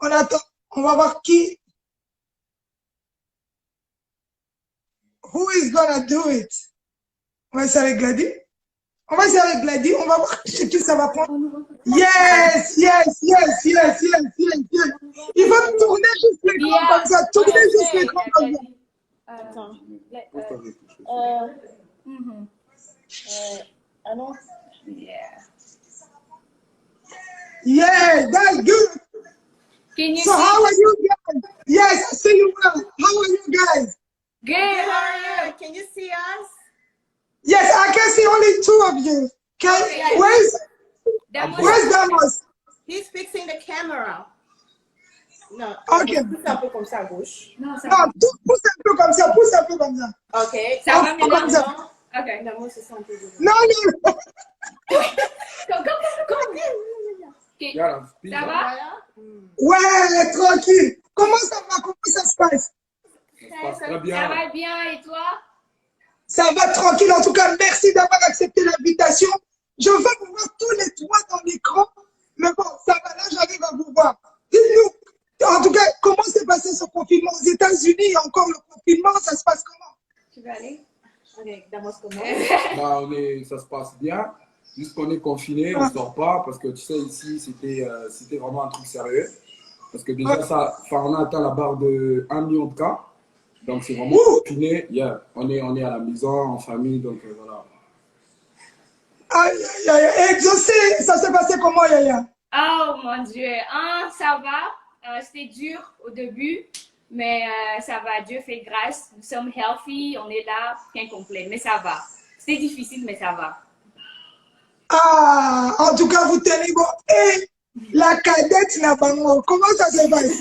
On attend. On va voir qui. Who is gonna do it? On va essayer avec Gladys. On va essayer avec Gladys. On va voir chez qui ça va prendre. Yes, yes, yes, yes, yes, yes, yes. Il faut tourner juste l'écran comme ça. Tourner juste l'écran comme ça. Attends. Yeah. Yeah, that's good. Can you So see? how are you guys? Yes, I see you well. How are you guys? Good. How are you? Can you see us? Yes, I can see only two of you. Okay, Okay. where's Damos? He's fixing the camera. Non. Ok. Pousse un peu comme ça à gauche. Non, pousse un peu comme ça, pousse un peu comme ça. Ok. Ça va Comme ça. maintenant? Ok. Damos se sent un peu devant. Non, non. Okay. Ça va? Ouais, tranquille. Comment ça va? Comment ça se passe? Ça va bien et toi? Ça va tranquille. En tout cas, merci d'avoir accepté l'invitation. Je veux vous voir tous les trois dans l'écran. Mais bon, ça va, là, j'arrive à vous voir. Dites-nous, en tout cas, comment s'est passé ce confinement aux États-Unis? Il y a encore le confinement, ça se passe comment? Tu veux aller? Ok, Damos comment? Bah, ça se passe bien. Juste qu'on est confiné, on ne sort pas parce que tu sais, ici, c'était vraiment un truc sérieux. Parce que déjà, on a atteint la barre de 1 million de cas. Donc, c'est vraiment confiné. Yeah. On est à la maison, en famille, donc voilà. Aïe, aïe, aïe. Exaucé, ça s'est passé comment, Yaya? Oh mon Dieu, ça va. C'était dur au début, mais ça va. Dieu fait grâce. Nous sommes healthy, on est là, bien complet, mais ça va. C'était difficile, mais ça va. Ah, en tout cas, vous tenez bon. Et la cadette n'a pas mort. Comment ça se passe?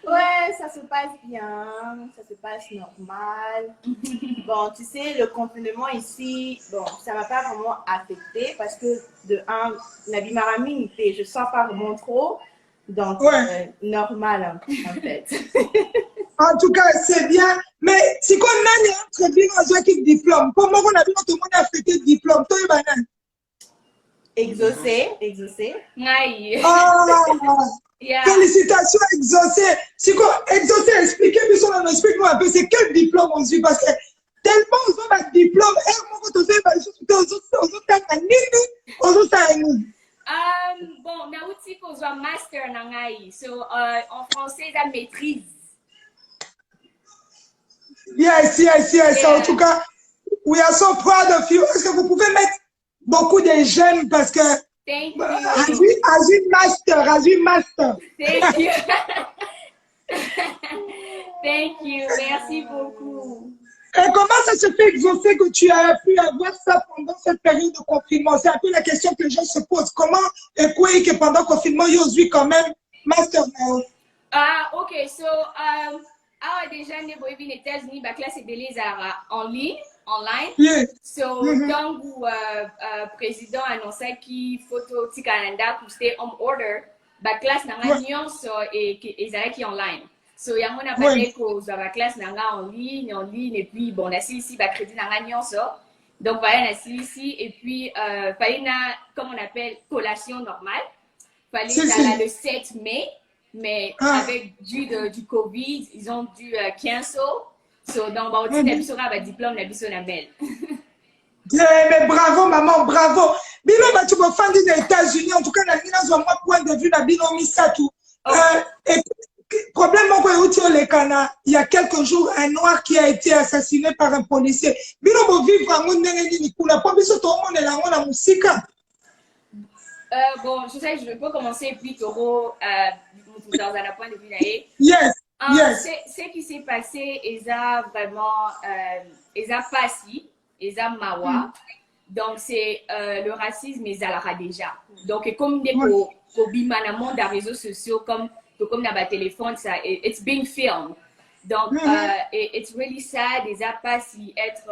Ouais, ça se passe bien, ça se passe normal. Bon, tu sais, le confinement ici, bon, ça m'a pas vraiment affecté parce que de un, Nabi Marami, je sens pas vraiment trop, donc normal en fait. En tout cas, c'est bien. Mais si on a entre bien dans un diplôme, comment on a vu tout le monde a fêté le diplôme? Toi, Ibanan. Exaucé. Aïe. Yeah. Félicitations, exaucé. Si quoi, exaucé, expliquez-moi, explique-moi un peu, c'est quel diplôme on suit? Parce que tellement on a un diplôme, bon, nauti qu'on soit master nangai. So, en français, la maîtrise. Yes. Yeah. En tout cas, we are so proud of you. Est-ce que vous pouvez mettre beaucoup de jeunes parce que Thank you. As master. Thank you. Thank you. Merci beaucoup. Et comment ça se fait, exaucé, que tu as pu avoir ça pendant cette période de confinement? C'est un peu la question que les gens se posent. Comment et quoi que pendant le confinement, ils ont eu quand même master now? Ok, so, déjà, nous avons vu les États-Unis, la classe est en ligne. Online. Yes. So, donc, le président annonçait qu'il faut au Canada pour stay home order, la classe n'a pas et qui online. So, il y a un appel que la classe n'a pas en ligne, et puis, bon, on a ici, le crédit n'a pas ça. Donc, voilà, on a ici, et puis, fallait, comme on appelle, collation normale. Fallait le 7 mai, mais avec du COVID, ils ont dû cancel. So, donc, on dit que diplôme, belle. Mais bravo, maman, bravo. Bilo, tu peux faire des États-Unis. En tout cas, dans mon point de vue, et problème, il y a quelques jours, un noir qui a été assassiné par un policier. Bilo, vivre en monde, bon, je sais, je ne vais pas commencer puis Toro dans un point de vue là. Yes. Ce qui s'est passé, ils ont vraiment, ils ont passé, ils ont mawa. Donc, c'est le racisme, ils ont déjà. Donc, comme des cobimanamon des réseaux sociaux, comme dans le téléphone, ça, it's being filmed. Donc, it's really sad, ils ont passé être,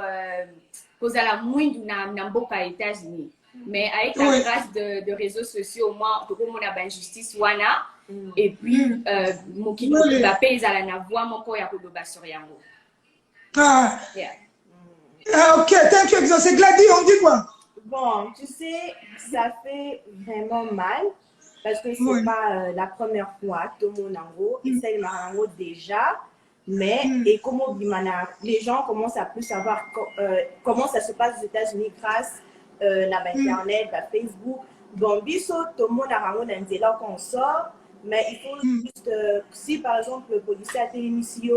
cause à la moindre dans les États-Unis. Mais avec la grâce de réseaux sociaux, au moins, on a une justice wana. Et puis, mon qui va payer à la voix, mon corps, il y a peu de sur yango. Ok, thank you, exaucé. Gladys, on dit quoi? Bon, tu sais, ça fait vraiment mal. parce que c'est pas la première fois tout le monde en gros essaye marango déjà, mais et comment les gens commencent à plus savoir comment ça se passe aux États-Unis grâce à internet, à Facebook. Bon, biso tout le monde a marango dans là qu'on sort, mais il faut juste si par exemple le policier a été initié,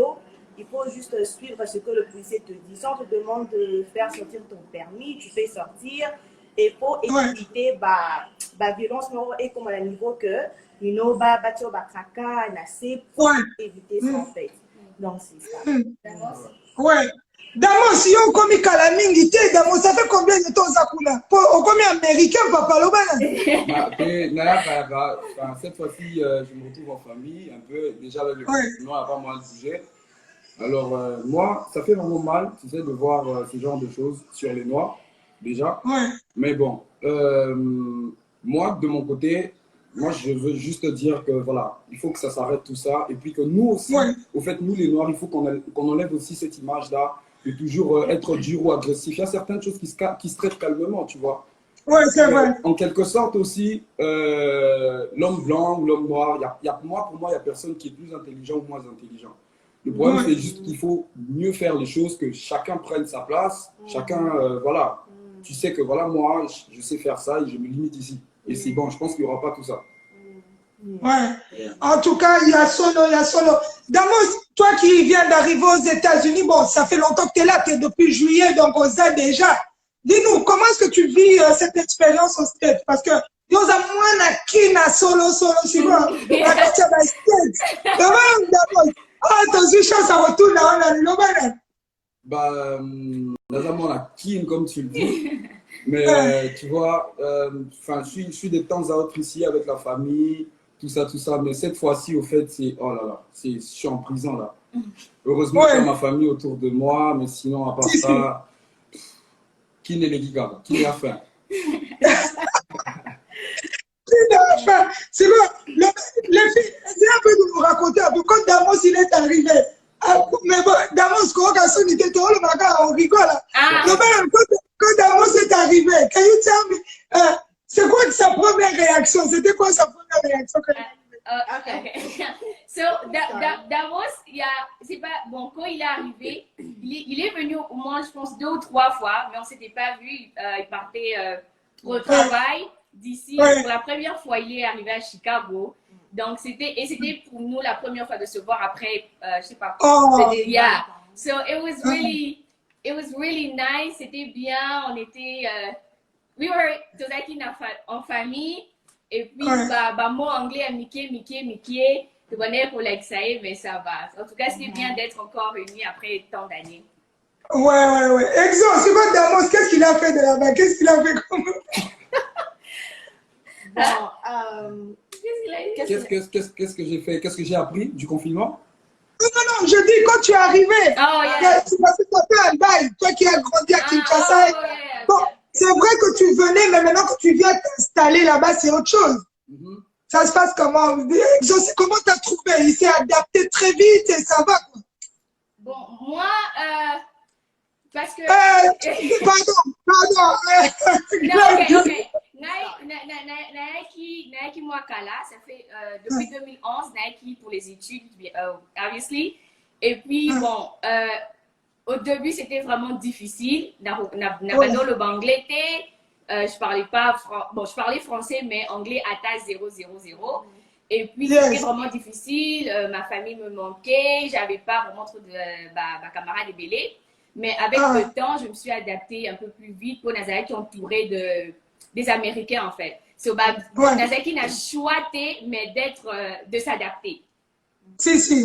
il faut juste suivre ce que le policier te dit. Si on te demande de faire sortir ton permis, tu fais sortir. Et pour éviter la violence et comme à niveau que you know bâtir bakraka assez pour éviter ça en fait. Donc c'est ça. Ouais. Damos yo komi kala mingi te Damos ça fait combien de temps ça coule? Au combien américain papa Lobana? Cette fois-ci je me retrouve en famille un peu déjà avec le confinement, à part moi le sujet. Alors moi ça fait vraiment mal tu sais de voir ce genre de choses sur les Noirs. Déjà. Mais bon, moi, de mon côté, moi, je veux juste dire que voilà, il faut que ça s'arrête tout ça. Et puis que nous aussi, au fait, nous les Noirs, il faut qu'on enlève aussi cette image-là de toujours être dur ou agressif. Il y a certaines choses qui se traitent calmement, tu vois. Oui, c'est vrai. En quelque sorte aussi, l'homme blanc, l'homme noir, pour moi, il n'y a personne qui est plus intelligent ou moins intelligent. Le problème, c'est juste qu'il faut mieux faire les choses, que chacun prenne sa place, chacun, voilà. Tu sais que voilà, moi, je sais faire ça et je me limite ici. Et c'est bon, je pense qu'il n'y aura pas tout ça. Ouais. En tout cas, il y a solo. Damos, toi qui viens d'arriver aux États-Unis, bon, ça fait longtemps que tu es là, tu es depuis juillet, donc on sait déjà. Dis-nous, comment est-ce que tu vis cette expérience au States? Parce que nous avons moins qui na solo, c'est bon. La question des States. Damos, t'as eu chance à retourner dans le Lobana. Bah, on a Kim, comme tu le dis. Mais tu vois, je suis de temps à autre ici avec la famille, tout ça. Mais cette fois-ci, au fait, oh là là, je suis en prison là. Heureusement qu'il y a ma famille autour de moi, mais sinon, à part ça, qui n'est les gigas? Qui a faim? C'est bon, les filles, essayez un peu de nous raconter un peu quand Damos il est arrivé. Mais bon, Damos, quand on était tout le matin, on rigole. Quand Damos est arrivé, can you tell me, c'est quoi sa première réaction? C'était quoi sa première réaction quand il est arrivé? Okay. So, Damos, c'est pas, bon, quand il est arrivé, il est venu au moins, je pense, 2 ou 3 fois, mais on ne s'était pas vu. Il partait au travail d'ici. Pour la première fois, il est arrivé à Chicago. Donc, c'était pour nous la première fois de se voir après, je sais pas. Yeah. So, it was really nice. C'était bien. On était, we were Tozaki en famille. Et puis, mot anglais à Mickey. Tu connais pour l'exaïe, mais ça va. En tout cas, c'était bien d'être encore réunis après tant d'années. Ouais. Exemple, c'est quoi Damos? Qu'est-ce qu'il a fait de là-bas? Qu'est-ce qu'il a fait comme... Qu'est-ce que j'ai fait? Qu'est-ce que j'ai appris du confinement? Non, je dis quand tu es arrivé. C'est parce que tu as fait un bail, toi qui as grandi à Kinshasa. Bon, c'est vrai que tu venais, mais maintenant que tu viens t'installer là-bas, c'est autre chose. Ça se passe comment? Comment tu as trouvé? Il s'est adapté très vite et ça va quoi. Bon, moi, parce que... Pardon. Ok. Naiki Mwakala, ça fait depuis 2011, Naiki pour les études, obviously. Et puis, bon, au début, c'était vraiment difficile. Dans le banglais, je parlais français, mais anglais à tasse 000. Et puis, c'était vraiment difficile. Ma famille me manquait. J'avais pas vraiment trop de ma camarade Bélé. Mais avec le temps, je me suis adaptée un peu plus vite pour Nazaré qui est entouré des Américains, en fait. Nazaré qui n'a choisi, mais de s'adapter.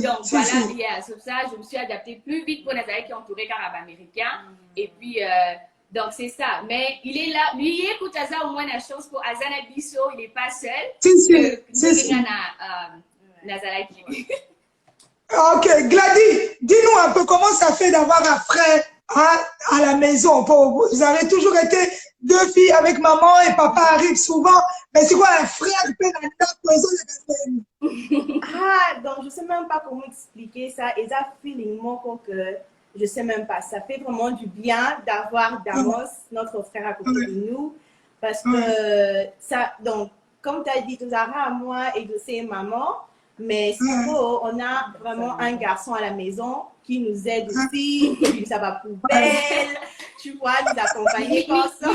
Donc, voilà, sur ça, je me suis adaptée plus vite pour Nazaré qui est entouré d'Arabes américains. Et puis, donc, c'est ça. Mais il est là. Lui, il écoute Aza au moins la chose pour Azana Bisso, il n'est pas seul. C'est Nazaré. Ok, Gladys, dis-nous un peu comment ça fait d'avoir un frère à la maison. Vous avez toujours été 2 filles avec maman et papa arrive souvent. Mais c'est quoi un frère qui peut dans la maison? Donc je ne sais même pas comment expliquer ça. Et ça feeling que je ne sais même pas. Ça fait vraiment du bien d'avoir Damos, notre frère à côté de nous. Parce que ça, donc, comme tu as dit, Zara, moi et Dossé maman, mais sinon, on a vraiment un garçon à la maison qui nous aide aussi, qui lui ça va poubelle, tu vois, nous accompagner comme ça.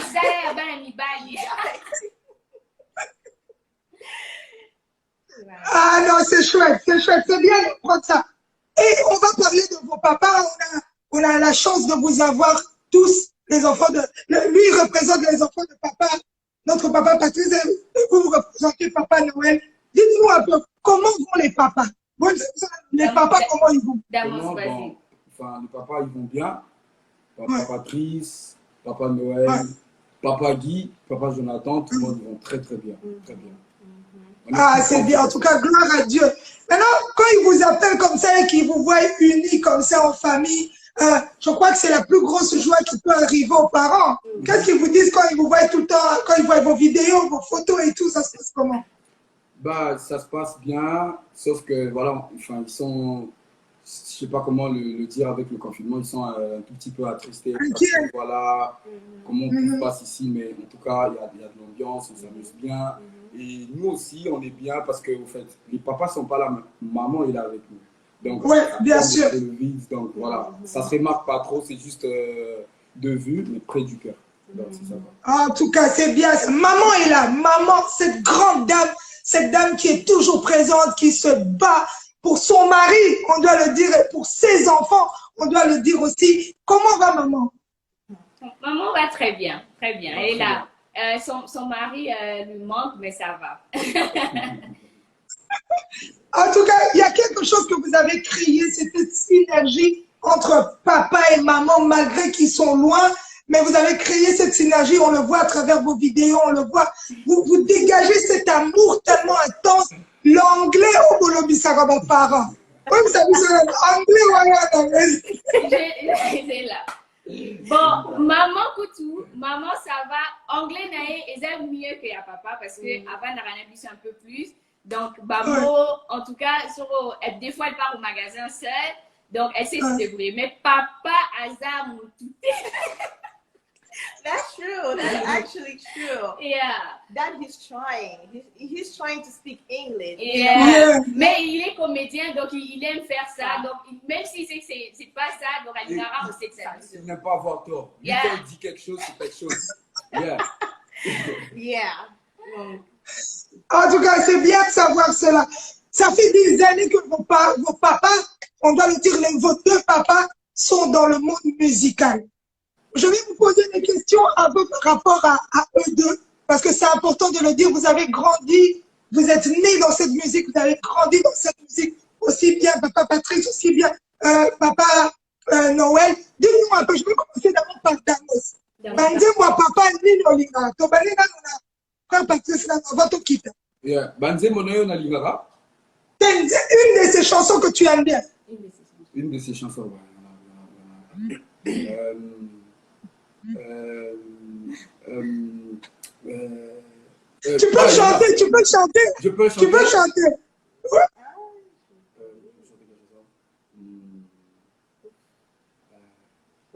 Ah non, c'est chouette, c'est bien de prendre ça. Et on va parler de vos papas. On a la chance de vous avoir tous, les enfants de... Lui, il représente les enfants de papa, notre papa Patrice, et vous représentez papa Noël. Dites-nous un peu, comment vont les papas? Les papas, comment ils vont? Comment, bon, enfin, les papas, ils vont bien. Papa Patrice, papa Noël, papa Guy, papa Jonathan, tout le monde vont très très bien. Très bien. Ah, c'est bien. En tout cas, gloire à Dieu. Maintenant, quand ils vous appellent comme ça et qu'ils vous voient unis comme ça en famille, je crois que c'est la plus grosse joie qui peut arriver aux parents. Qu'est-ce qu'ils vous disent quand ils vous voient tout le temps, quand ils voient vos vidéos, vos photos et tout, ça se passe comment? Bah, ça se passe bien, sauf que voilà, enfin, ils sont, je sais pas comment le dire avec le confinement, ils sont un tout petit peu attristés. Parce que, voilà, comment tout se passe ici, mais en tout cas, il y a de l'ambiance, on s'amuse bien. Et nous aussi, on est bien parce que, en fait, les papas sont pas là, maman est là avec nous. Donc, ouais, bien sûr. Le vide, donc voilà, ça se remarque pas trop, c'est juste de vue, mais près du cœur. Donc, ça va. En tout cas, c'est bien. Maman est là. Maman, cette grande dame, cette dame qui est toujours présente, qui se bat pour son mari, on doit le dire, et pour ses enfants, on doit le dire aussi. Comment va maman? Maman va très bien, très bien. Elle est là. Son mari lui manque, mais ça va. En tout cas, il y a quelque chose que vous avez créé, c'est cette synergie entre papa et maman, malgré qu'ils sont loin, mais vous avez créé cette synergie, on le voit à travers vos vidéos, on le voit. Vous dégagez cet amour tellement intense. L'anglais au Bolobisara, mon parent. Oui, vous savez, c'est l'anglais, voilà. C'est là. Bon, maman Koutou, maman ça va. Anglais naé, ils aiment mieux que ya papa parce que avant n'a rien un peu plus. Donc, Bamo, en tout cas, des fois elle part au magasin seule, donc elle sait se débrouiller. Mais papa, Azar, mon tout. That's true. That's actually true. Yeah. That he's trying. He's trying to speak English. Yeah. Mais il est comédien, donc il aime faire ça. Donc, même s'il sait que c'est pas ça, donc à l'Inara, on sait que c'est ça. Il n'aime pas avoir tort. Lui, quand il dit quelque chose, c'est quelque chose. Yeah. Yeah. En tout cas, c'est bien de savoir cela. Ça fait des années que vos papas, on doit le dire, vos deux papas sont dans le monde musical. Je vais vous poser des questions un peu par rapport à eux deux, parce que c'est important de le dire, vous avez grandi, vous êtes nés dans cette musique, vous avez grandi dans cette musique, aussi bien papa Patrice, aussi bien papa Noël. Dis-nous un peu, je vais commencer d'abord par Damos. Dis-moi, papa, Nino Linga, Tobani Nana, frère Patrice, on va tout quitter. Yeah. Banze Monoyo na Lingara. Une de ces chansons que tu aimes bien. Une de ces chansons, tu peux chanter, tu peux chanter. Je peux chanter. Tu peux chanter. Ouais.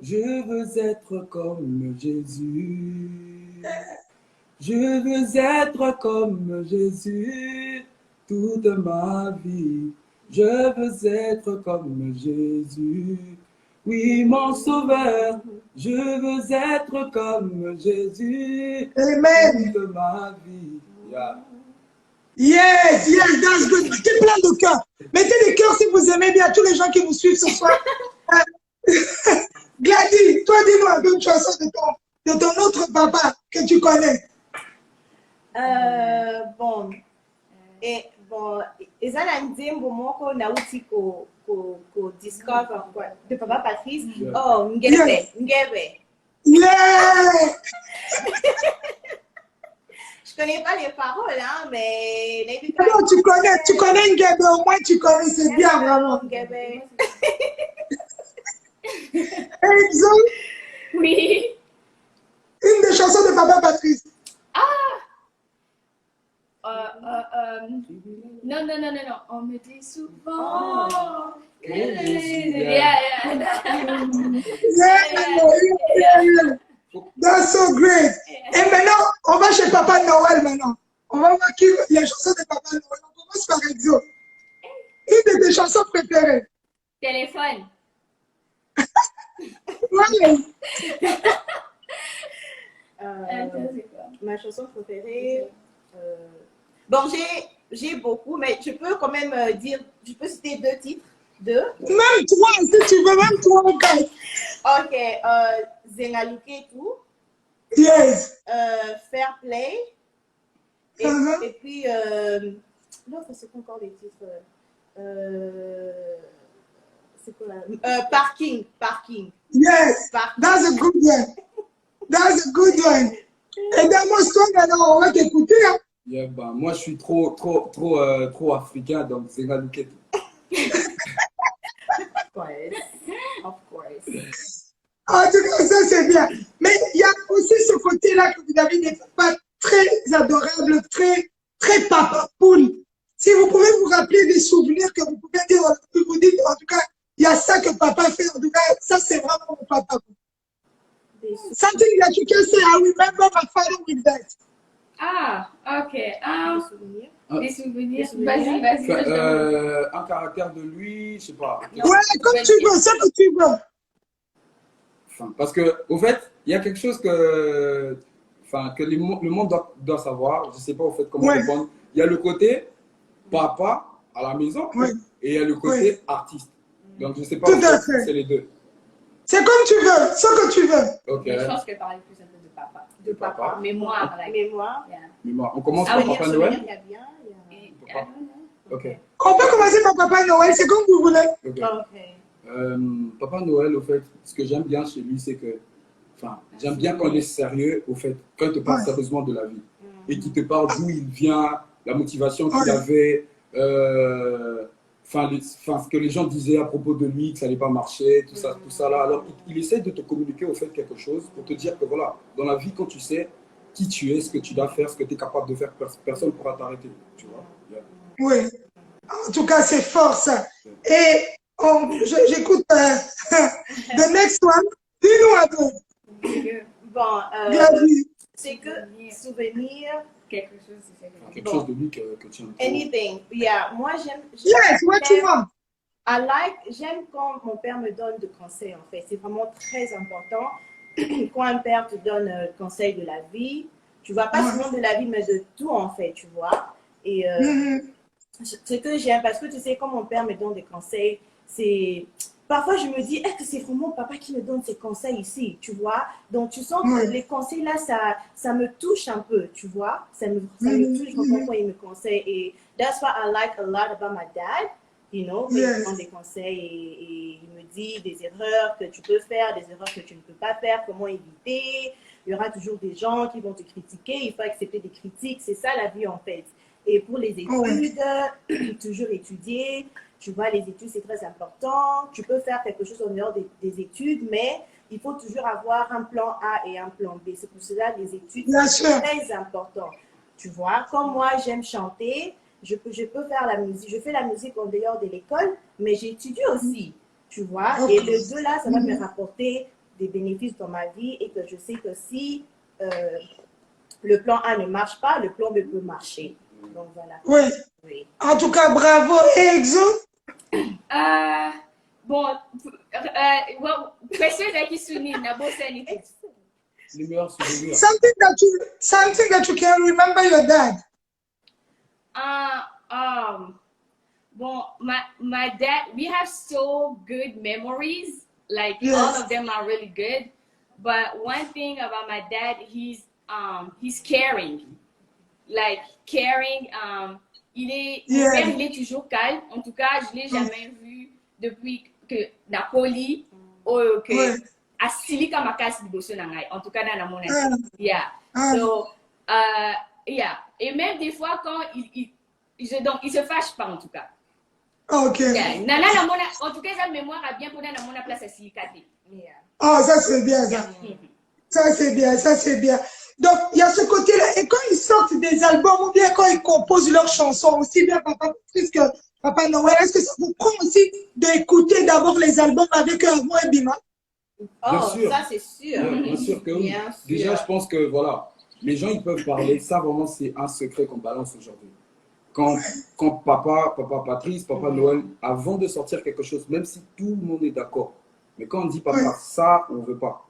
Je veux être comme Jésus. Je veux être comme Jésus toute ma vie. Je veux être comme Jésus. Oui, mon sauveur, je veux être comme Jésus. Amen. Toute ma vie. Yes, that's good. Mettez plein de cœurs. Mettez des cœurs si vous aimez bien tous les gens qui vous suivent ce soir. Gladys, toi, dis-nous un peu une chanson de ton autre papa que tu connais. Bon. Et bon, ezala nzembo moko nauti ko discover de papa Patrice. Oh, Ngebe. Yeah! Je connais pas les paroles, hein, mais... Non, tu connais Ngebe, au moins tu connais, c'est bien vraiment. Ngebe. Enzo? Oui. Une des chansons de papa Patrice. Non. On me dit souvent. That's so great. Et maintenant, on va chez Papa Noël maintenant. On va voir qui les chansons de Papa Noël. On commence par Exo. Une de tes chansons préférées. Téléphone. Ouais. Ma chanson préférée. Bon, j'ai beaucoup, mais je peux quand même dire, je peux citer 2 titres. 2. Même toi, si tu veux, même toi, okay. Ok, Zengaluke et tout. Yes. Fair Play. Et puis, l'autre, c'est quoi encore les titres? C'est quoi là? Parking. Yes. Parking. That's a good one. That's a good one. Et démontre-toi maintenant, on va t'écouter. Hein. Yeah, bah, moi, je suis trop africain, donc c'est Zengaluke. Of course. En tout cas, ça c'est bien. Mais il y a aussi ce côté-là que vous avez des papas très adorables, très papa poule. Si vous pouvez vous rappeler des souvenirs que vous pouvez dire, vous dites, en tout cas, il y a ça que papa fait, en tout cas, ça c'est vraiment mon papa. Something that you can say, I remember my father with that. Ah, ok. Des souvenirs. Vas-y. Un caractère de lui, je sais pas. Ouais, comme tu veux, ça que tu veux. Enfin, parce que, au fait, il y a quelque chose que le monde doit savoir. Je sais pas, au fait, comment répondre. Il y a le côté papa à la maison et il y a le côté artiste. Donc, je sais pas, c'est les deux. C'est comme tu veux, ce que tu veux. Ok. Je pense que parler plus un peu de papa. Mémoire. Mémoire. On commence par Papa Noël. Ok. On peut commencer par Papa Noël, c'est comme vous voulez. Okay. Papa Noël, au fait, ce que j'aime bien chez lui, c'est que, j'aime bien quand il est sérieux, au fait, quand il te parle sérieusement de la vie. Et qu'il te parle d'où il vient, la motivation qu'il avait, ce que les gens disaient à propos de lui, que ça n'allait pas marcher, tout ça là. Alors, il essaie de te communiquer, au fait, quelque chose pour te dire que, voilà, dans la vie, quand tu sais qui tu es, ce que tu dois faire, ce que tu es capable de faire, personne ne pourra t'arrêter, tu vois. Yeah. Oui. En tout cas, c'est fort, ça. Et j'écoute the next one. Dis-nous un peu. Bon, c'est que souvenir. Quelque chose de lui que tu aimes. Anything. Yeah, moi j'aime. Yes, what you want. J'aime quand mon père me donne des conseils, en fait. C'est vraiment très important. Quand un père te donne conseil de la vie, tu vois, pas seulement de la vie, mais de tout, en fait, tu vois. Et ce que j'aime, parce que tu sais, quand mon père me donne des conseils, c'est... Parfois, je me dis, est-ce que c'est vraiment papa qui me donne ces conseils ici, tu vois? Donc, tu sens que les conseils là, ça me touche un peu, tu vois? Ça me touche vraiment quand il me conseille. Et that's what I like a lot about my dad. You know, il me donne des conseils et il me dit des erreurs que tu peux faire, des erreurs que tu ne peux pas faire, comment éviter. Il y aura toujours des gens qui vont te critiquer, il faut accepter des critiques, c'est ça la vie en fait. Et pour les études, toujours étudier, tu vois, les études c'est très important. Tu peux faire quelque chose en dehors des études, mais il faut toujours avoir un plan A et un plan B. C'est pour cela que les études c'est très important. Tu vois, comme moi j'aime chanter, je peux faire la musique. Je fais la musique en dehors de l'école, mais j'étudie aussi, tu vois. Et les deux là, ça va me rapporter des bénéfices dans ma vie et que je sais que si le plan A ne marche pas, le plan B peut marcher. Donc voilà. Oui. En tout cas, bravo. Et Exo? Bon, question qui souligne, n'a pas Les meilleurs souvenirs. Something that you can remember your dad. Well, my dad, we have so good memories. Like all of them are really good. But one thing about my dad, he's caring. Like caring. Il est toujours calme. En tout cas, je l'ai jamais vu depuis que Napoli a silika makasi liboso na ngai. En tout cas, dans mon avis. Yeah. So, yeah. Et même des fois, quand il se fâche pas, en tout cas. Ok. Yeah. En tout cas, sa mémoire a bien pour dans mon place à silicate. Oh, ça c'est bien, ça. Ça c'est bien, ça c'est bien. Donc, il y a ce côté-là. Et quand ils sortent des albums ou bien quand ils composent leurs chansons, aussi bien Papa Patrice que Papa Noël, est-ce que ça vous prend aussi d'écouter d'abord les albums avec moi et Bima? Oh, ça c'est sûr. Bien sûr que oui. Déjà, je pense que voilà, les gens, ils peuvent parler. Ça, vraiment, c'est un secret qu'on balance aujourd'hui. Quand papa Patrice, papa Noël, avant de sortir quelque chose, même si tout le monde est d'accord, mais quand on dit papa, ça, on ne veut pas.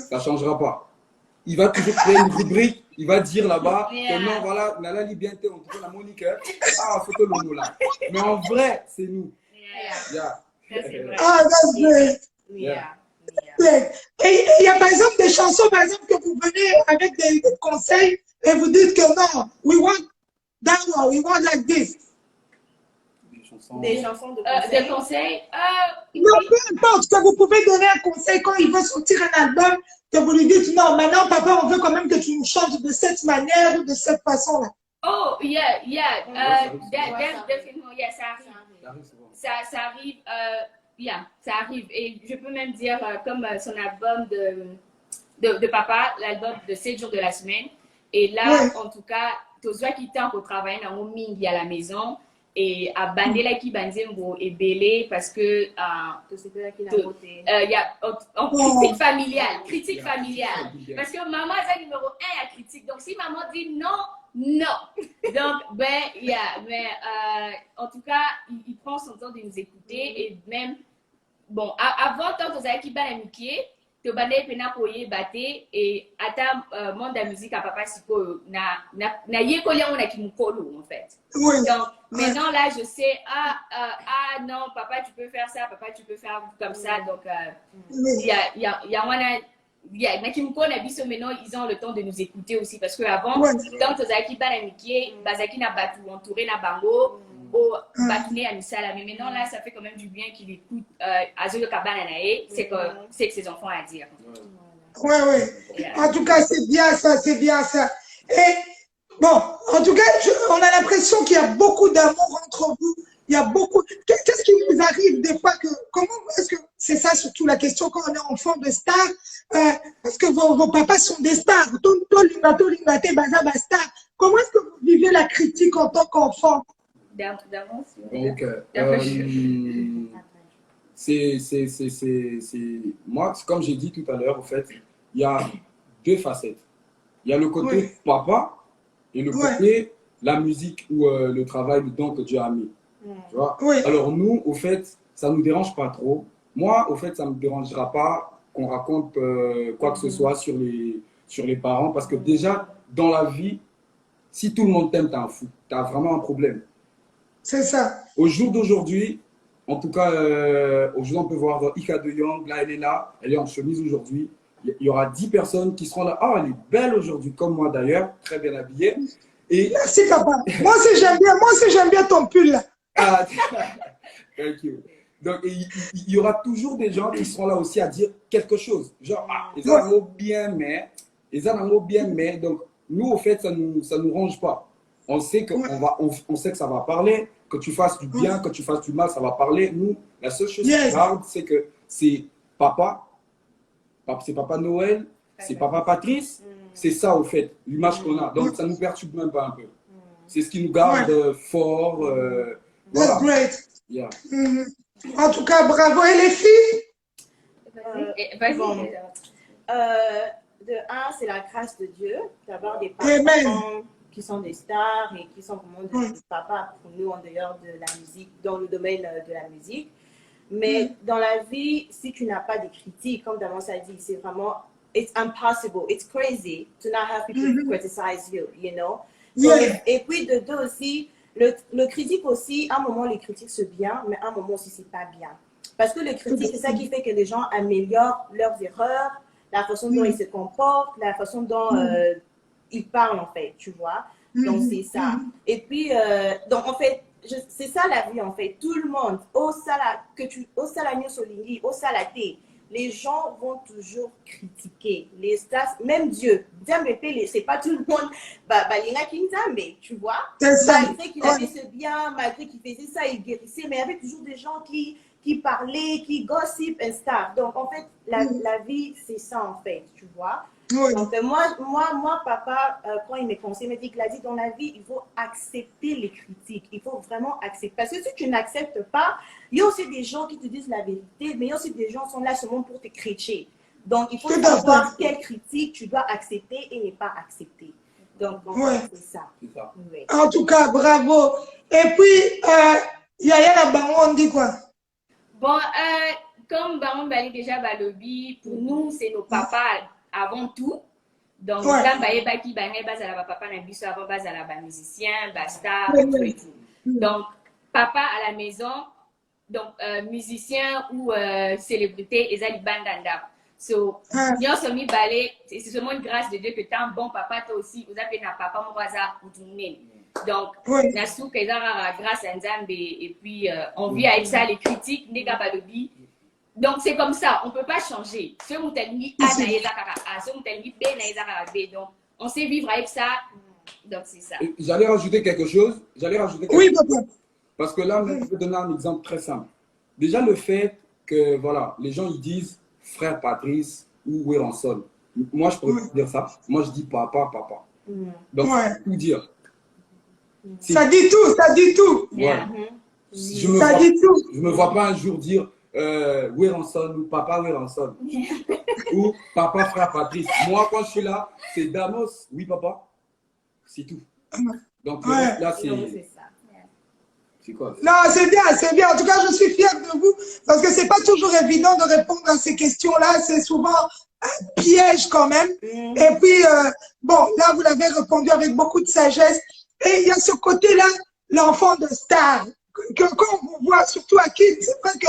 Ça ne changera pas. Il va toujours créer une rubrique, il va dire là-bas que non, voilà, Nala Libiente, on trouve la Monique, ah, photo le là. Mais en vrai, c'est nous. Ah, that's great. Et il y a par exemple des chansons, par exemple, que vous venez avec des conseils et vous dites que non, we want that one, we want like this. Des chansons de conseils. Non, peu importe, que vous pouvez donner un conseil quand il veut sortir un album, que vous lui dites non, maintenant papa, on veut quand même que tu nous changes de cette manière ou de cette façon-là. Oh, définitivement, ça arrive. Ça arrive. Et je peux même dire, comme son album de papa, l'album de 7 jours de la semaine. Et là, en tout cas, Tozwa qui tente pour travailler dans mon mingi à la maison. Et à Bandela qui Banzembo et Belé parce que il y a critique familiale parce que maman est numéro 1 à critique, donc si maman dit non donc mais en tout cas il prend son temps de nous écouter et même bon avant tant que qui bat amitié te bandé pena koye baté et ata monde de musique à papa siko na yekolia on a qui mukolo en fait. Donc maintenant là je sais non papa tu peux faire ça, papa tu peux faire comme ça, donc il y a Nakimko Nabiso maintenant ils ont le temps de nous écouter aussi parce que avant quand Tozaki Banamikie Bazaki na batu entouré na bango au Bakine à Misala, mais maintenant là ça fait quand même du bien qu'il écoute Azoyo Kabananae, c'est que ses enfants à dire. Ouais. En tout cas c'est bien ça, Et bon, en tout cas on a l'impression qu'il y a beaucoup d'amour entre vous. Il y a beaucoup. Qu'est-ce qui vous arrive des fois comment est-ce que c'est ça surtout la question quand on est enfant de star parce que vos papas sont des stars. Comment est-ce que vous vivez la critique en tant qu'enfant? Donc moi comme j'ai dit tout à l'heure en fait il y a deux facettes. Il y a le côté papa et le côté la musique ou le travail, le don que Dieu a mis. Tu vois? Alors nous, au fait, ça ne nous dérange pas trop. Moi, au fait, ça ne me dérangera pas qu'on raconte quoi que ce soit sur les parents. Parce que déjà, dans la vie, si tout le monde t'aime, t'es un fou. T'as vraiment un problème. C'est ça. Au jour d'aujourd'hui, en tout cas, aujourd'hui, on peut voir Ika de Young. Là, elle est en chemise aujourd'hui. Il y aura 10 personnes qui seront là. Ah, elle est belle aujourd'hui, comme moi d'ailleurs, très bien habillée. Et... Merci, papa. Moi aussi, j'aime bien ton pull là. Ah, thank you. Donc, il y aura toujours des gens qui seront là aussi à dire quelque chose. Genre, ils ont un mot bien, mais. Donc, nous, au fait, ça nous range pas. On sait que, on sait que ça va parler, que tu fasses du bien, que tu fasses du mal, ça va parler. Nous, la seule chose qui garde, c'est que c'est papa Noël, c'est papa Patrice. C'est ça, au fait, l'image qu'on a. Donc, ça ne nous perturbe même pas un peu. C'est ce qui nous garde fort. That's great. Yeah. En tout cas, bravo. Et les filles? De un, c'est la grâce de Dieu d'avoir des parents qui sont des stars et qui sont vraiment des papas pour nous en dehors de la musique, dans le domaine de la musique. Mais dans la vie, si tu n'as pas de critiques, comme Damon a dit, c'est vraiment, it's impossible, it's crazy to not have people criticize you, you know. Et puis de deux aussi, le critique aussi, à un moment les critiques c'est bien, mais à un moment aussi c'est pas bien. Parce que le critique, c'est ça qui fait que les gens améliorent leurs erreurs, la façon dont ils se comportent, la façon dont ils parlent en fait, tu vois. Donc c'est ça. Et puis, donc en fait, c'est ça la vie en fait. Tout le monde, au salagno solingi, au salaté, les gens vont toujours critiquer. Les stars, même Dieu, c'est pas tout le monde, mais tu vois, malgré qu'il avait ce bien, malgré qu'il faisait ça, il guérissait, mais il y avait toujours des gens qui parlaient, qui gossip et stuff. Donc en fait, la vie, c'est ça en fait, tu vois. Donc moi, papa, quand il me conseille, il me dit que dans la vie, il faut accepter les critiques. Il faut vraiment accepter. Parce que si tu n'acceptes pas, il y a aussi des gens qui te disent la vérité, mais il y a aussi des gens qui sont là seulement pour te critiquer. Donc, il faut Tout à savoir fait. quelle critique tu dois accepter et ne pas accepter. Donc, bon, Ouais. c'est ça. C'est ça. Oui. En tout cas, bravo. Et puis, Yaya Nabango, on dit quoi? Bon, comme Baron Bali déjà lobby, pour nous, c'est nos papas avant tout. Donc, Ouais. là, Baki, base à la papa, na avant base à la musicien, star, Ouais, et tout ouais. et tout. Donc, papa à la maison, donc musicien ou célébrité, et ça, bandanda. So, Ah. nous sommes balé, c'est seulement une grâce de Dieu que t'es un bon papa, toi aussi, vous avez un papa, mon voisin, ou tout le monde. Donc, Ouais. Nassou, grâce à Nzambe, et puis on vit avec ça, les critiques, Nega Balobi. Donc, c'est comme ça, on ne peut pas changer. Ce Moutelmi A, Naïza Kara A, ce Moutelmi B, Naïza Kara B. Donc, on sait vivre avec ça. Donc, c'est ça. J'allais rajouter quelque chose. Oui, papa. Parce que là, je vais donner un exemple très simple. Déjà, le fait que, voilà, les gens, ils disent frère Patrice ou Wéranson. Moi, je pourrais pas dire ça. Moi, je dis papa. Donc, Ouais. tout dire. Ça dit tout, ça dit tout. Ouais. Yeah. Je me Ça vois, dit tout. je me vois pas un jour dire Wéranson ou papa Wéranson. Ou papa frère Patrice. Moi, quand je suis là, c'est Damos. Oui, papa. C'est tout. Donc, Ouais. là, Donc, c'est ça. c'est quoi? Non, c'est bien, c'est bien. En tout cas, je suis fière de vous parce que c'est pas toujours évident de répondre à ces questions-là. C'est souvent un piège quand même. Et puis, bon, là, vous l'avez répondu avec beaucoup de sagesse. Et il y a ce côté-là, l'enfant de star, que quand on vous voit, surtout à Kim, c'est vrai que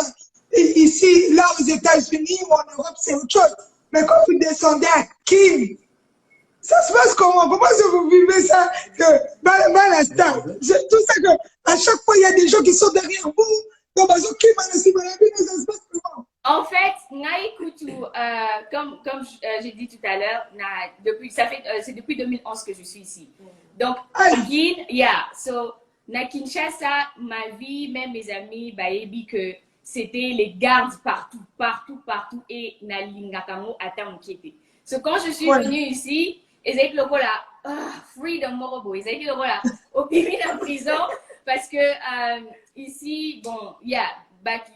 ici, là, aux États-Unis ou en Europe, c'est autre chose. Mais quand vous descendez à Kim, ça se passe comment? Comment est-ce que vous vivez ça? Que, la star, tout ça que, à chaque fois, il y a des gens qui sont derrière vous. Donc, ça se passe comment? En fait, comme j'ai dit tout à l'heure, c'est depuis 2011 que je suis ici. Donc, na Kinshasa, ma vie, même mes amis, baebi que c'était les gardes partout, et na lingakamo ata mkiete. So, quand je suis venue ici, ils étaient là, freedom morobo, ils étaient là, au pays de la prison, parce que ici, bon, il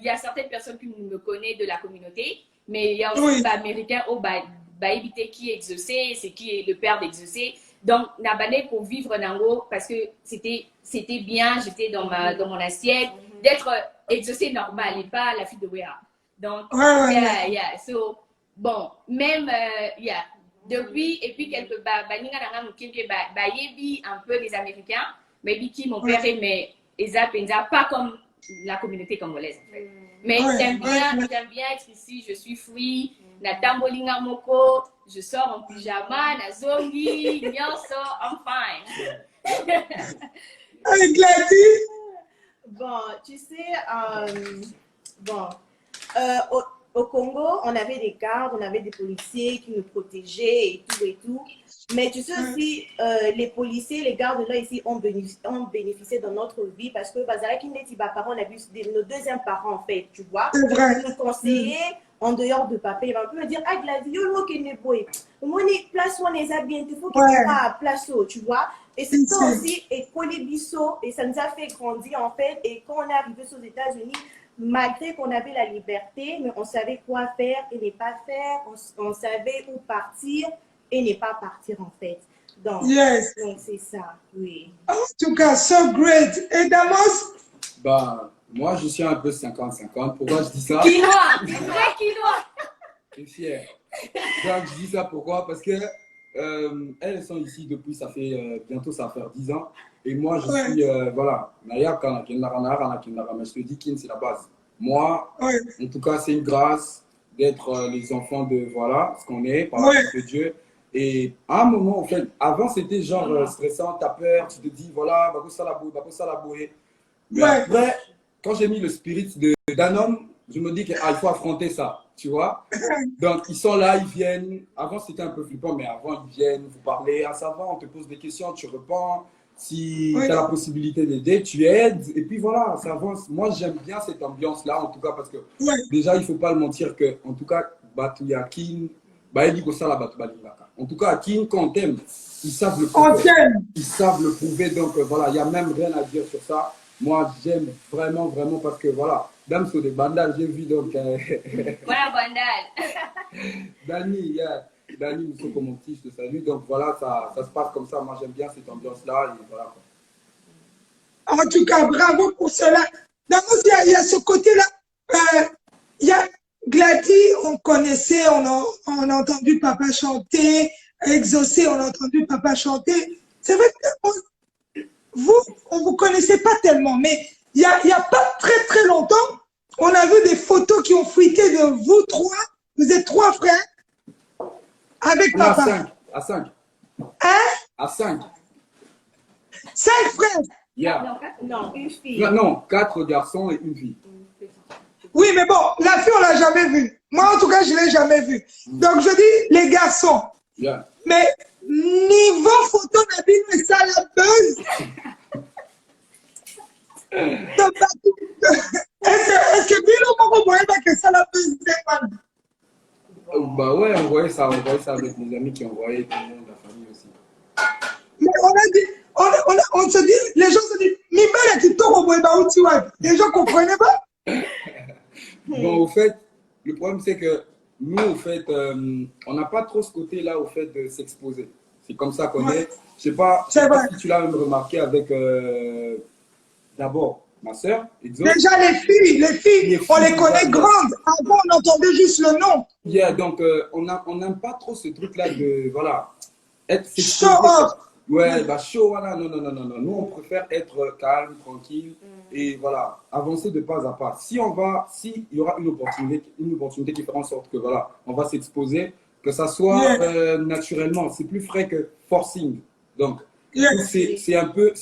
y a certaines personnes qui me connaissent de la communauté, mais il y a aussi des Américains qui qui exaucé, c'est qui est le père d'exaucé. Donc, nabané pour vivre nango parce que c'était bien, j'étais dans mon assiette, d'être exaucé normal et pas la fille de Wea. Donc, so, bon, même, depuis, et puis quelques un peu les Américains, mais qui m'ont père, mais pas comme la communauté congolaise en fait. Mais j'aime bien être ici, je suis free, na tambolinga moko, je sors en pyjama, na zongi, nyonso, I'm fine. Avec Gladys? Bon, tu sais, au Congo, on avait des gardes, on avait des policiers qui nous protégeaient et tout. Mais tu sais aussi, les policiers, les gardes là ici ont bénéficié de notre vie parce que on a vu nos deuxièmes parents en fait, tu vois. C'est vrai. Nous conseiller en dehors de papa. Il va un peu me dire, ah Gladys, yo qui n'est pas. Moi, place on les a bien, il faut qu'il n'y ait pas à place, tu vois. Et c'est ça aussi, et Kolibiso, et ça nous a fait grandir en fait. Et quand on est arrivé aux États-Unis, malgré qu'on avait la liberté, mais on savait quoi faire et ne pas faire, on savait où partir et ne pas partir en fait. Donc, donc c'est ça, oui. En tout cas, so great. Et Damos? Bah, moi, je suis un peu 50-50. Pourquoi je dis ça? Quinoa, vrai quinoa. Je suis fier. Donc, je dis ça pourquoi? Parce que elles sont ici depuis, ça fait bientôt, ça va faire 10 ans. Et moi, je suis, voilà, mais je te dis, Kin, c'est la base. Moi, en tout cas, c'est une grâce d'être les enfants de, voilà, ce qu'on est, par la grâce de Dieu. Et à un moment, en fait, avant, c'était genre stressant, t'as peur, tu te dis, voilà, ça la bouée. Mais après, quand j'ai mis le spirit d'un homme, je me dis qu'il faut affronter ça, tu vois. Donc, ils sont là, ils viennent. Avant, c'était un peu flippant, mais avant, ils viennent vous parler. Ah, ça va, on te pose des questions, tu réponds. Si tu as la possibilité d'aider, tu aides. Et puis voilà, ça avance. Moi, j'aime bien cette ambiance-là, en tout cas, parce que déjà, il ne faut pas le mentir que, en tout cas, Batuyakin, en tout cas, à Kin, quand on t'aime, ils savent le prouver. Ils savent le prouver, donc voilà, il n'y a même rien à dire sur ça. moi, j'aime vraiment, vraiment, parce que voilà, Dame sur des bandages, j'ai vu donc. Voilà, bandal. Dani, Dani, nous sommes comme mon petit, je te salue. Donc voilà, ça se passe comme ça. Moi, j'aime bien cette ambiance-là. Et voilà. En tout cas, bravo pour cela. D'abord, il y a ce côté-là. Il y a Gladys, on connaissait, on a entendu papa chanter. Exaucé, on a entendu papa chanter. C'est vrai que vous, on ne vous connaissait pas tellement, mais il y a pas très très longtemps, on a vu des photos qui ont fuité de vous trois. Vous êtes trois frères avec On est papa. à 5. Hein? À 5. 5 frères. Yeah. Non, une fille. Non, 4 garçons et une fille. Oui, mais bon, la fille, on l'a jamais vue. Moi, en tout cas, je l'ai jamais vue. Donc, je dis les garçons. Yeah. Mais niveau photo, Nabil, mais ça la buzz. Est-ce que Bilo m'a envoyé que ça la buzz? Bah ouais, on voyait ça avec mes amis qui envoyaient tout le monde, la famille aussi. Mais on a dit, on se dit, les gens se disent, Mibel est tout au les gens ne comprenaient pas. Bon, au fait, le problème c'est que nous, au fait, on n'a pas trop ce côté-là, au fait, de s'exposer. C'est comme ça qu'on est. Je sais pas si tu l'as même remarqué avec, d'abord, ma soeur. Déjà, les filles, on les connaît grandes. Avant, on entendait juste le nom. Yeah, donc, on n'aime pas trop ce truc-là de, voilà, être show off. Ouais, bah show, voilà, non. Nous, on préfère être calme, tranquille et voilà, avancer de pas à pas. Si il y aura une opportunité qui fera en sorte que, voilà, on va s'exposer, que ça soit naturellement, c'est plus frais que forcing. Donc, c'est un peu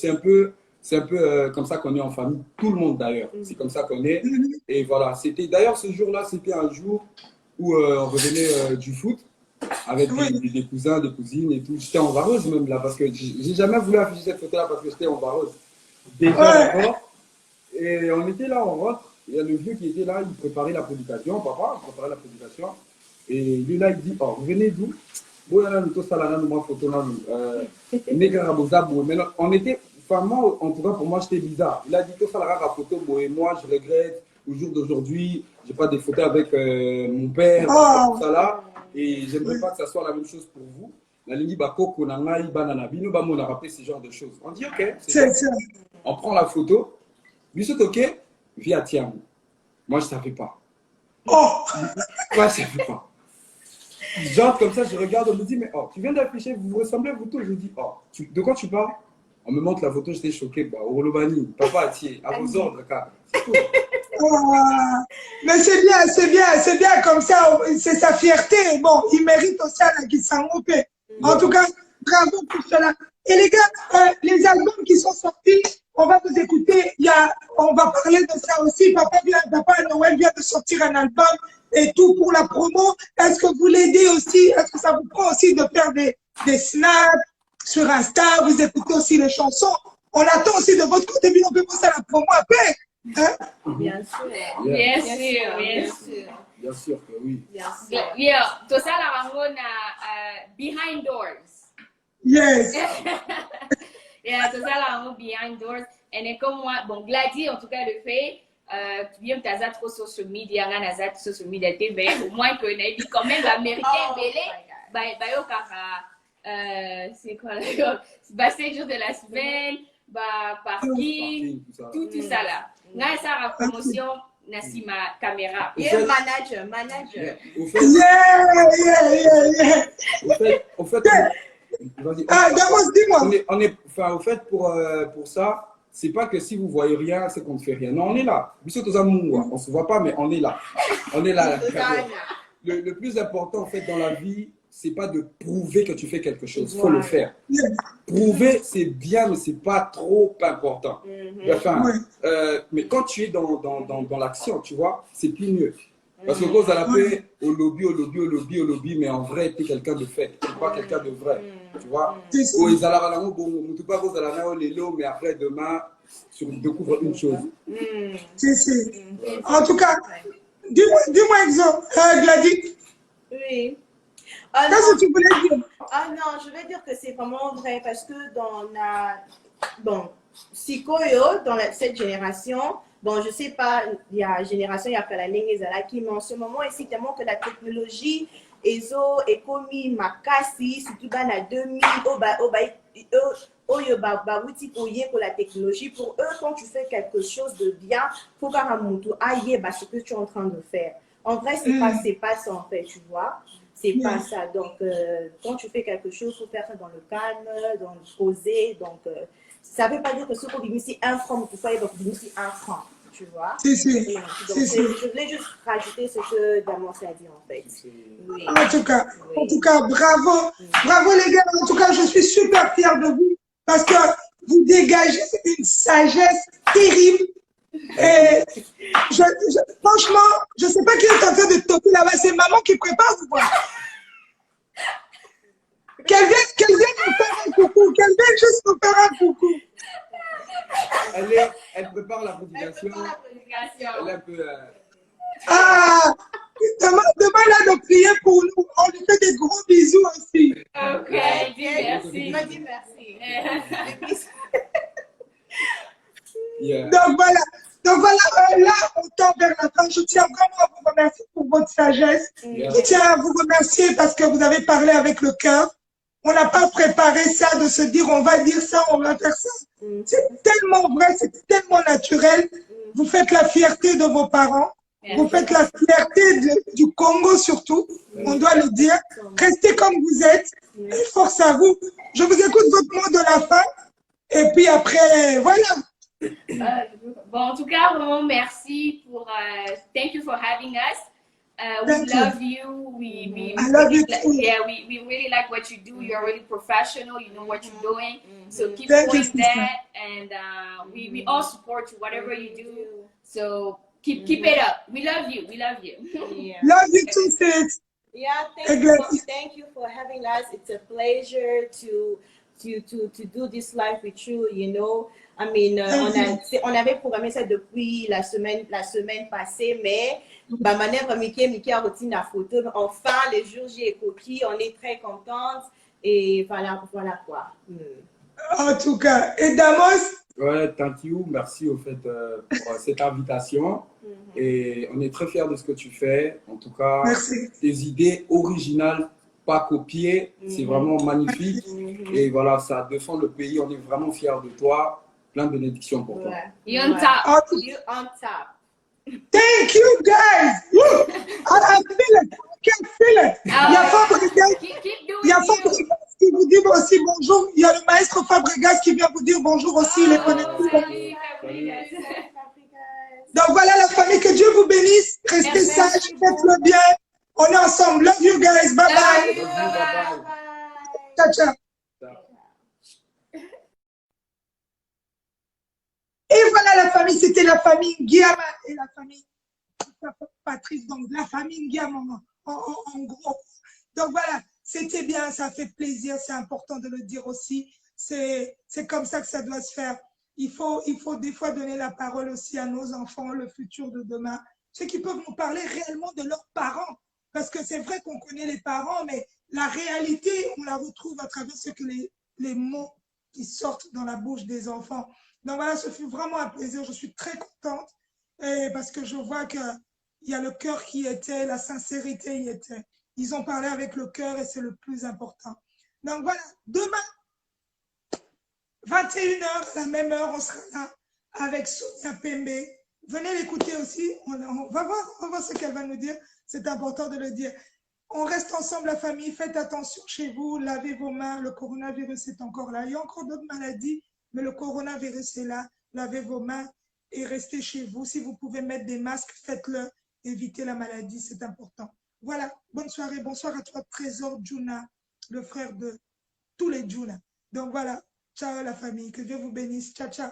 comme ça qu'on est en famille, tout le monde d'ailleurs, c'est comme ça qu'on est. Et voilà, d'ailleurs ce jour-là, c'était un jour où on revenait du foot avec des cousins, des cousines et tout. J'étais en vareuse même là, parce que j'ai jamais voulu afficher cette photo-là parce que j'étais en vareuse. Déjà encore. Et on était là, on rentre, il y a le vieux qui était là, il préparait la prédication, papa, il préparait la prédication. Et lui là, il dit, oh, revenez d'où? Mais on était, enfin, moi, en tout cas, pour moi, j'étais bizarre. Il a dit, tout ça, la photo, et moi, je regrette, au jour d'aujourd'hui, j'ai pas des photos avec mon père, tout ça là, et j'aimerais pas que ça soit la même chose pour vous. La ligne Bakoko, Nangai, Banana, Bino, on a rappelé ce genre de choses. On dit, ok, c'est ça. On prend la photo, lui, c'est ok, via Tiam. Moi, je savais pas. Oh! Moi, je savais pas. Genre comme ça, je regarde, on me dit, mais oh, tu viens d'afficher, vous vous ressemblez vous tous. Je dis, oh, de quoi tu parles? On me montre la photo, j'étais choqué. Bah, Orolobani, papa Atier, à vos ordres, car c'est tout. Mais c'est bien comme ça, c'est sa fierté. Bon, il mérite aussi à qui s'en occupe. En tout cas, bravo pour cela. Et les gars, les albums qui sont sortis, on va vous écouter. On va parler de ça aussi. Papa Noël vient de sortir un album et tout pour la promo. Est-ce que vous l'aidez aussi? Est-ce que ça vous prend aussi de faire des snaps sur Insta? Vous écoutez aussi les chansons? On attend aussi de votre côté, on peut passer à la promo après. Hein? Bien sûr. Bien sûr. Bien sûr que oui. Bien sûr. Yeah, tout ça, la ramona behind doors. Yes. Yeah, tout ça, la ramona behind doors. Et comme moi, bon, Gladys, en tout cas, le fait, bien que tu trop social media, social media TV, au moins que tu dit quand même l'américain belé, c'est quoi là? Bah, 7 jours de la semaine, bah, parking, tout ça là. Là, ça la promotion, nasi ma caméra. Manager. Au fait, vas-y. D'abord, dis-moi. Enfin, au fait, pour ça, c'est pas que si vous voyez rien, c'est qu'on ne fait rien. Non, on est là. On ne se voit pas, mais on est là. On est là. Le plus important, en fait, dans la vie, c'est pas de prouver que tu fais quelque chose. Il faut le faire. Prouver, c'est bien, mais c'est pas trop important. Enfin, mais quand tu es dans l'action, tu vois, c'est plus mieux. Parce que cause à la paix, au lobby, mais en vrai, tu es quelqu'un de fait. Tu n'es pas quelqu'un de vrai. Tu vois? Mais après, demain, tu découvres une chose. En tout cas, dis-moi exemple, Gladys. Oui. Qu'est-ce que tu voulais dire? Ah non, je vais dire que c'est vraiment vrai parce que bon, Sikoyo, dans cette génération, bon, je sais pas, il y a génération, il y a Kalaling et Zalaki, mais en ce moment ici, tellement que la technologie, Ezo, Ekomi, Makasi, surtout dans la 2000, pour la technologie, pour eux, quand tu fais quelque chose de bien, faut pas ramonter, ce que tu es en train de faire. En vrai, c'est pas ça, en fait, tu vois. C'est pas ça. Donc, quand tu fais quelque chose, il faut faire ça dans le calme, dans le posé. Donc, ça ne veut pas dire que ce qu'on dit ici un franc, mais pourquoi il va dire ici un franc, tu vois. Si, si. Et donc, je voulais juste rajouter ce que Damon a dit, en fait. Oui. En tout cas, bravo. Bravo les gars. En tout cas, je suis super fière de vous parce que vous dégagez une sagesse terrible. Et franchement, je ne sais pas qui est en train de toper là-bas. C'est maman qui prépare ou quoi? Qu'elle vienne nous faire un coucou. Qu'elle vienne juste nous faire un coucou. Elle prépare la prédication. Elle est un peu... Ah, demain là de prier pour nous. On lui fait des gros bisous aussi. Ok, merci. Merci. Yeah. Donc voilà, là, on tend vers la fin. Je tiens vraiment à vous remercier pour votre sagesse. Yeah. Je tiens à vous remercier parce que vous avez parlé avec le cœur. On n'a pas préparé ça de se dire on va dire ça, on va faire ça. C'est tellement vrai, c'est tellement naturel. Vous faites la fierté de vos parents. Vous faites la fierté du Congo surtout. On doit le dire. Restez comme vous êtes. Et force à vous. Je vous écoute votre mot de la fin. Et puis après, voilà. Bon, en tout cas, vraiment merci pour. Thank you for having us. We Thank you. love you. I love you too. Yeah, we really like what you do. You're really professional. You know what you're doing. So keep Thank you, doing sister. that, and we all support you, whatever you do. So keep it up. We love you. We love you. Yeah. Love you too, sis. Yeah, Exactly. thank you for having us. It's a pleasure to do this live with you, you know. I mean, on avait programmé ça depuis la semaine passée, mais ma manière Mickey a retenu la photo. Enfin, les jours J et Coquille, on est très contente. Et voilà quoi. En tout cas, et Damos, Ouais, thank you. Merci au fait pour cette invitation. Et on est très fiers de ce que tu fais. En tout cas, merci. tes idées originales, pas copiées, c'est vraiment magnifique. Et voilà, ça défend le pays. On est vraiment fiers de toi. Plein de bénédictions pour toi. You on top. You on top. Thank you, guys. Woo! I feel it. I can feel it. Il y a Fabregas. Keep Il y a doing you. Fabregas qui vous dit aussi bonjour. Il y a le maître Fabregas qui vient vous dire bonjour aussi. Il est connecté. Donc voilà la famille, que Dieu vous bénisse. Restez Merci. sages, faites-le bien. On est ensemble. Love you guys. Bye bye. Love you. Bye bye. Ciao, ciao. Et voilà la famille, c'était la famille Nguiama et la famille Patrice, donc la famille Nguiama en gros. Donc voilà, c'était bien, ça fait plaisir, c'est important de le dire aussi. C'est comme ça que ça doit se faire. Il faut des fois donner la parole aussi à nos enfants, le futur de demain, ceux qui peuvent nous parler réellement de leurs parents. Parce que c'est vrai qu'on connaît les parents, mais la réalité, on la retrouve à travers ce que les mots qui sortent dans la bouche des enfants. Donc voilà, ce fut vraiment un plaisir. Je suis très contente parce que je vois qu'il y a le cœur qui y était, la sincérité y était. Ils ont parlé avec le cœur et c'est le plus important. Donc voilà, demain, 21h, à la même heure, on sera là avec Sonia Pembe. Venez l'écouter aussi. On va voir ce qu'elle va nous dire. C'est important de le dire. On reste ensemble, la famille. Faites attention chez vous. Lavez vos mains. Le coronavirus est encore là. Il y a encore d'autres maladies, mais le coronavirus est là. Lavez vos mains et restez chez vous. Si vous pouvez mettre des masques, faites-le. Évitez la maladie, c'est important. Voilà. Bonne soirée. Bonsoir à toi, Trésor Juna, le frère de tous les Juna. Donc voilà. Ciao la famille. Que Dieu vous bénisse. Ciao, ciao.